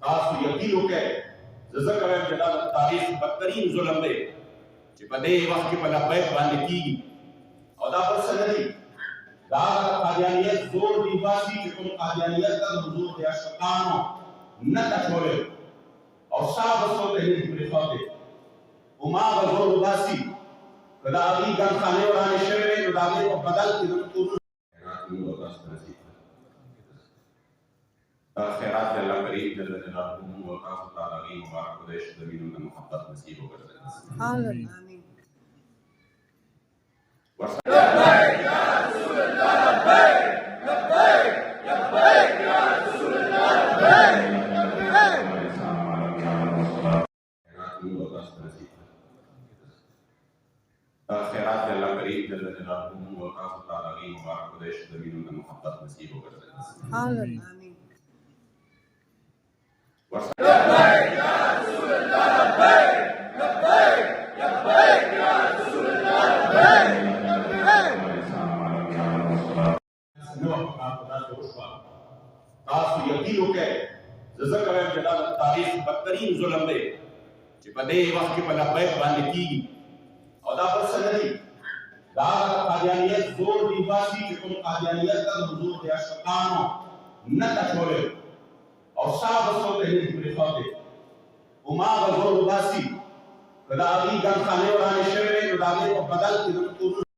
تاسو یقین وکړئ زه ځکه وایم چې دا د تاریخ بدترین ظلم دی چې په دې وخت کې په لبیک باندې کېږي او دا بل څه نه دي دا د قادیانیت زور دی باسي چې کوم قادیانیت ته د حضور د عاشقانو نه کچولی او صاحب څو ته یې پرې خاطر هماغه زور باسي که د هغې ګنخانې ورانې شوې وې نو د هغې په بدل کې د کورونو خیرات دے اللہ کریم جل جلالہ و تاسو تعالی غي مبارک خدای شه زمینو د محبت نصیب وکړي آمين لبیک یا رسول الله لبیک لبیک لبیک یا رسول الله لبیک خیرات دے اللہ کریم جل جلالہ و تاسو تعالی غي مبارک خدای شه زمینو د محبت نصیب وکړي آمين لبيك يا رسول الله لبيك لبيك لبيك يا رسول الله لبيك تاسو یقین وکړئ زه ځکه وایم چې دا د تاریخ بدترین ظلم دی چې په دې وخت کې په لبیک باندې کېږي او دا بل څه نه دي دا د قادیانیت زور دی باسي چې کوم قادیانیت ته د حضور د عاشقانو نه کچولی او صاحب څو ته یې پرې خاطر هماغه زور باسي که د هغې ګنخانې ورانې شوې وې نو د هغې په بدل کې د کورونو